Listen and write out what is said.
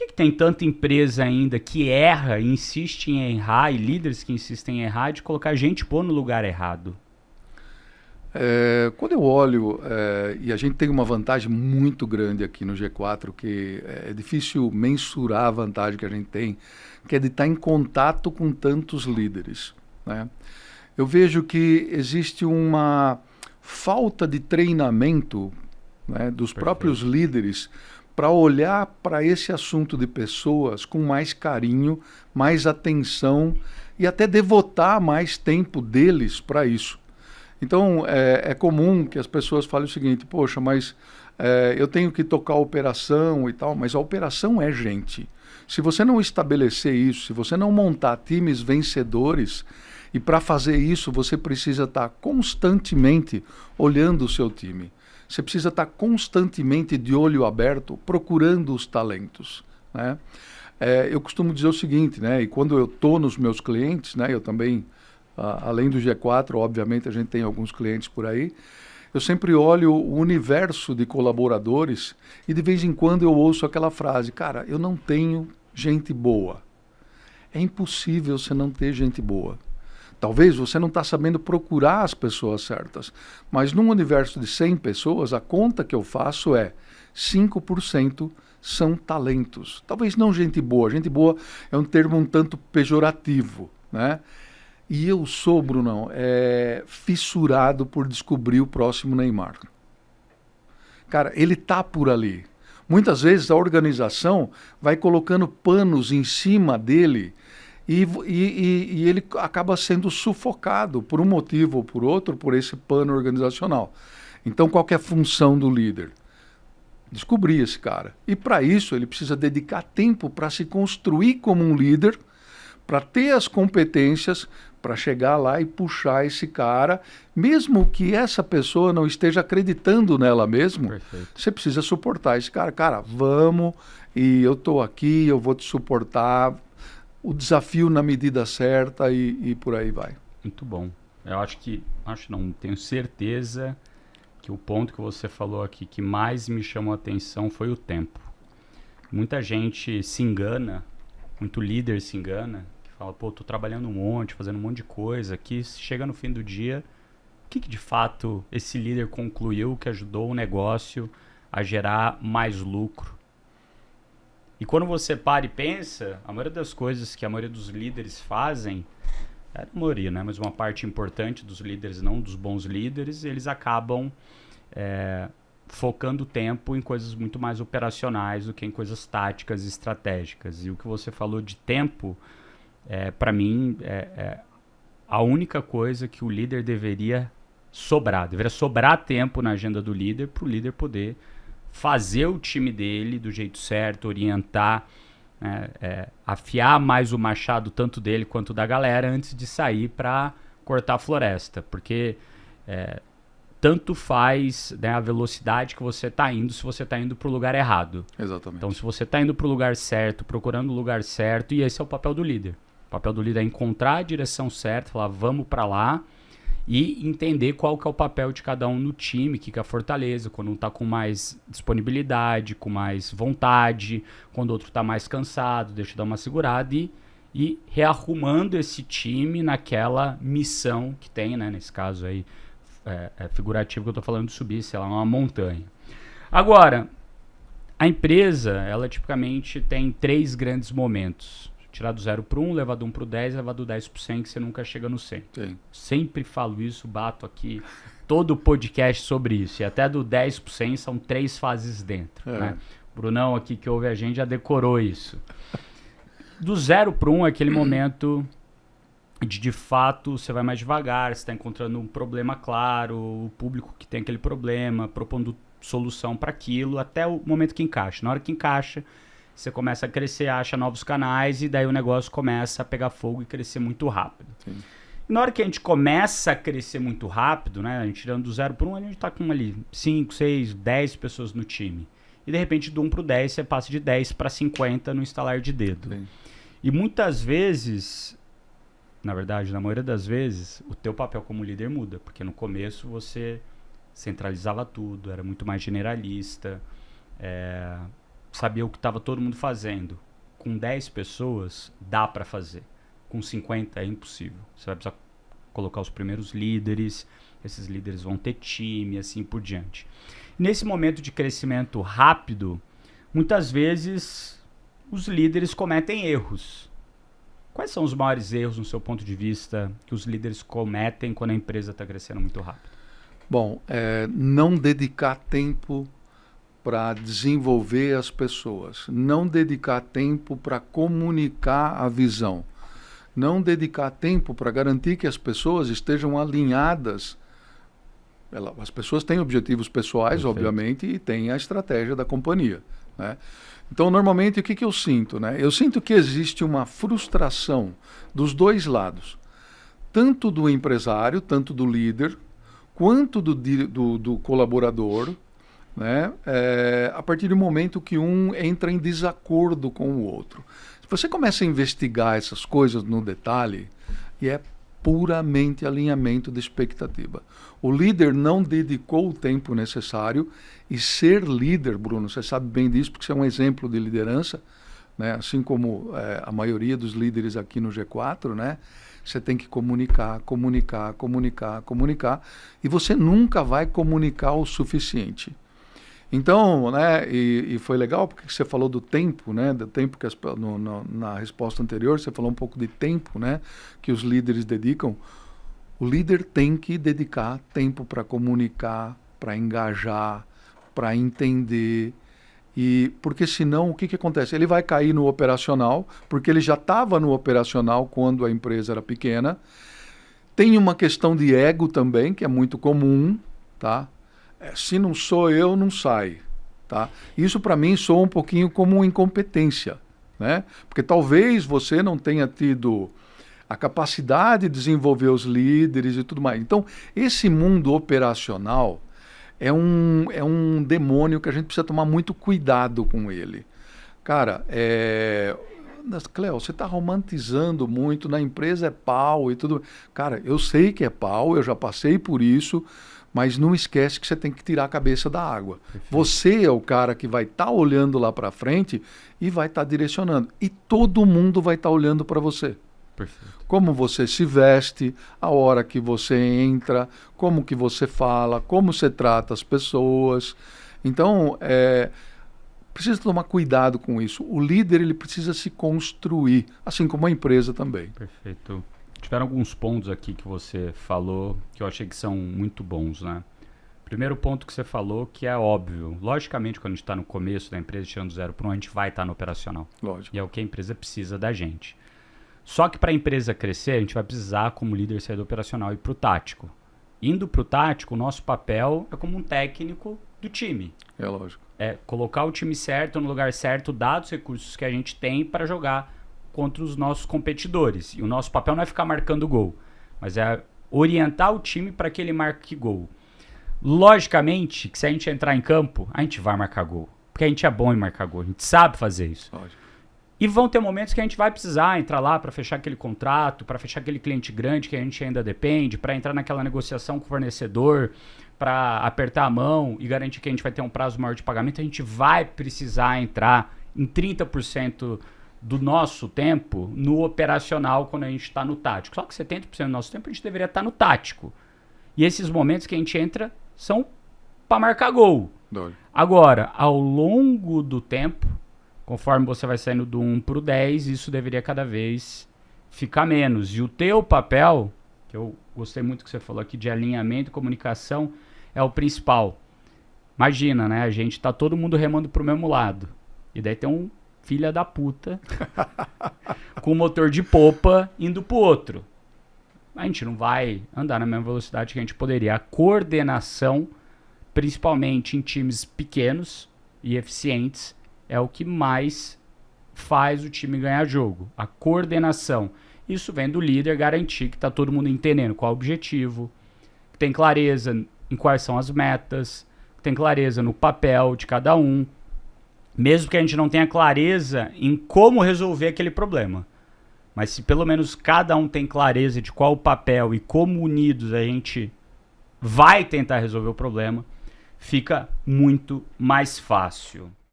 que tem tanta empresa ainda que erra, insiste em errar, e líderes que insistem em errar, de colocar gente boa no lugar errado? Quando eu olho, e a gente tem uma vantagem muito grande aqui no G4, que é difícil mensurar a vantagem que a gente tem, que é de estar em contato com tantos líderes, né? Eu vejo que existe uma falta de treinamento, né, dos próprios líderes para olhar para esse assunto de pessoas com mais carinho, mais atenção e até devotar mais tempo deles para isso. Então, é comum que as pessoas falem o seguinte: poxa, mas eu tenho que tocar a operação e tal, mas a operação é gente. Se você não estabelecer isso, se você não montar times vencedores, e para fazer isso você precisa estar constantemente olhando o seu time. Você precisa estar constantemente de olho aberto, procurando os talentos, né? Eu costumo dizer o seguinte, né? E quando eu estou nos meus clientes, né? Eu também, além do G4, obviamente a gente tem alguns clientes por aí. Eu sempre olho o universo de colaboradores e de vez em quando eu ouço aquela frase: cara, eu não tenho gente boa. É impossível você não ter gente boa. Talvez você não está sabendo procurar as pessoas certas, mas num universo de 100 pessoas, a conta que eu faço é 5% são talentos. Talvez não gente boa. Gente boa é um termo um tanto pejorativo, né? E eu sou, Brunão, fissurado por descobrir o próximo Neymar. Cara, ele tá por ali. Muitas vezes a organização vai colocando panos em cima dele e ele acaba sendo sufocado por um motivo ou por outro por esse pano organizacional. Então, qual que é a função do líder? Descobrir esse cara. E para isso ele precisa dedicar tempo para se construir como um líder, para ter as competências para chegar lá e puxar esse cara, mesmo que essa pessoa não esteja acreditando nela mesmo. Perfeito. Você precisa suportar esse cara. Cara, vamos, e eu estou aqui, eu vou te suportar, o desafio na medida certa e por aí vai. Muito bom. Eu tenho certeza que o ponto que você falou aqui que mais me chamou a atenção foi o tempo. Muita gente se engana, muito líder se engana, que fala, pô, tô trabalhando um monte, fazendo um monte de coisa, que chega no fim do dia, o que de fato esse líder concluiu que ajudou o negócio a gerar mais lucro? E quando você para e pensa, a maioria das coisas que a maioria dos líderes fazem, a maioria, né? Mas uma parte importante dos líderes, não dos bons líderes, eles acabam focando o tempo em coisas muito mais operacionais do que em coisas táticas e estratégicas. E o que você falou de tempo, para mim, é a única coisa que o líder deveria sobrar. Deveria sobrar tempo na agenda do líder para o líder poder fazer o time dele do jeito certo, orientar, né, afiar mais o machado tanto dele quanto da galera antes de sair para cortar a floresta, porque tanto faz, né, a velocidade que você está indo se você está indo para o lugar errado. Exatamente. Então, se você está indo para o lugar certo, procurando o lugar certo, e esse é o papel do líder. O papel do líder é encontrar a direção certa, falar vamos para lá, e entender qual que é o papel de cada um no time, que é a fortaleza, quando um está com mais disponibilidade, com mais vontade, quando o outro está mais cansado, deixa eu dar uma segurada e rearrumando esse time naquela missão que tem, né? Nesse caso aí, figurativo que eu estou falando de subir, sei lá, uma montanha. Agora, a empresa, ela tipicamente tem 3 grandes momentos. Tirar do 0 para 1, levar do 1 para o 10, levar do 10 para o 100, que você nunca chega no 100. Sim. Sempre falo isso, bato aqui todo o podcast sobre isso. E até do 10 para o 100 são 3 fases dentro. Né? O Brunão aqui que ouve a gente já decorou isso. Do 0 para 1 é aquele momento de fato, você vai mais devagar, você está encontrando um problema claro, o público que tem aquele problema, propondo solução para aquilo, até o momento que encaixa. Na hora que encaixa, você começa a crescer, acha novos canais e daí o negócio começa a pegar fogo e crescer muito rápido. Sim. E na hora que a gente começa a crescer muito rápido, né, a gente tirando do 0 para 1, a gente está com ali 5, 6, 10 pessoas no time. E de repente do 1 para o 10 você passa de 10 para 50 no estalar de dedo. Sim. E muitas vezes, na verdade, na maioria das vezes, o teu papel como líder muda. Porque no começo você centralizava tudo, era muito mais generalista, sabia o que estava todo mundo fazendo. Com 10 pessoas, dá para fazer. Com 50 é impossível. Você vai precisar colocar os primeiros líderes, esses líderes vão ter time, assim por diante. Nesse momento de crescimento rápido, muitas vezes os líderes cometem erros. Quais são os maiores erros, no seu ponto de vista, que os líderes cometem quando a empresa está crescendo muito rápido? Bom, não dedicar tempo para desenvolver as pessoas, não dedicar tempo para comunicar a visão, não dedicar tempo para garantir que as pessoas estejam alinhadas. As pessoas têm objetivos pessoais, Perfeito. obviamente, e têm a estratégia da companhia, né? Então, normalmente, o que eu sinto, né? Eu sinto que existe uma frustração dos 2 lados, tanto do empresário, tanto do líder, quanto do colaborador, né? A partir do momento que um entra em desacordo com o outro. Se você começa a investigar essas coisas no detalhe, e é puramente alinhamento de expectativa. O líder não dedicou o tempo necessário, e ser líder, Bruno, você sabe bem disso, porque você é um exemplo de liderança, né? Assim como a maioria dos líderes aqui no G4, né? Você tem que comunicar, e você nunca vai comunicar o suficiente. Então, né, e foi legal porque você falou do tempo, né, do tempo que na resposta anterior você falou um pouco de tempo, né, que os líderes dedicam. O líder tem que dedicar tempo para comunicar, para engajar, para entender, e porque senão o que acontece? Ele vai cair no operacional, porque ele já estava no operacional quando a empresa era pequena. Tem uma questão de ego também, que é muito comum, tá? Se não sou eu, não sai, tá? Isso para mim soa um pouquinho como uma incompetência, né? Porque talvez você não tenha tido a capacidade de desenvolver os líderes e tudo mais. Então, esse mundo operacional é um demônio que a gente precisa tomar muito cuidado com ele. Cara, Cleo, você está romantizando muito, na empresa é pau e tudo. Cara, eu sei que é pau, eu já passei por isso, mas não esquece que você tem que tirar a cabeça da água. Perfeito. Você é o cara que vai estar olhando lá para frente e vai estar direcionando. E todo mundo vai estar olhando para você. Perfeito. Como você se veste, a hora que você entra, como que você fala, como você trata as pessoas. Então, precisa tomar cuidado com isso. O líder, ele precisa se construir, assim como a empresa também. Perfeito. Tiveram alguns pontos aqui que você falou que eu achei que são muito bons, né? Primeiro ponto que você falou, que é óbvio. Logicamente, quando a gente está no começo da empresa, tirando do 0 para 1, a gente vai estar no operacional. Lógico. E é o que a empresa precisa da gente. Só que para a empresa crescer, a gente vai precisar, como líder, sair do operacional e ir para o tático. Indo para o tático, o nosso papel é como um técnico do time. É lógico. É colocar o time certo no lugar certo, dados os recursos que a gente tem para jogar contra os nossos competidores. E o nosso papel não é ficar marcando gol, mas é orientar o time para que ele marque gol. Logicamente, que se a gente entrar em campo, a gente vai marcar gol. Porque a gente é bom em marcar gol, a gente sabe fazer isso. Lógico. E vão ter momentos que a gente vai precisar entrar lá para fechar aquele contrato, para fechar aquele cliente grande que a gente ainda depende, para entrar naquela negociação com o fornecedor, para apertar a mão e garantir que a gente vai ter um prazo maior de pagamento. A gente vai precisar entrar em 30% do nosso tempo no operacional quando a gente está no tático. Só que 70% do nosso tempo a gente deveria estar no tático. E esses momentos que a gente entra são para marcar gol. Doido. Agora, ao longo do tempo, conforme você vai saindo do 1 para o 10, isso deveria cada vez ficar menos. E o teu papel, que eu gostei muito que você falou aqui de alinhamento e comunicação, é o principal. Imagina, né? A gente tá todo mundo remando pro mesmo lado. E daí tem um filho da puta com o motor de popa indo pro outro. A gente não vai andar na mesma velocidade que a gente poderia. A coordenação, principalmente em times pequenos e eficientes, é o que mais faz o time ganhar jogo. A coordenação. Isso vem do líder garantir que está todo mundo entendendo qual é o objetivo, que tem clareza em quais são as metas, que tem clareza no papel de cada um, mesmo que a gente não tenha clareza em como resolver aquele problema. Mas se pelo menos cada um tem clareza de qual o papel e como unidos a gente vai tentar resolver o problema, fica muito mais fácil.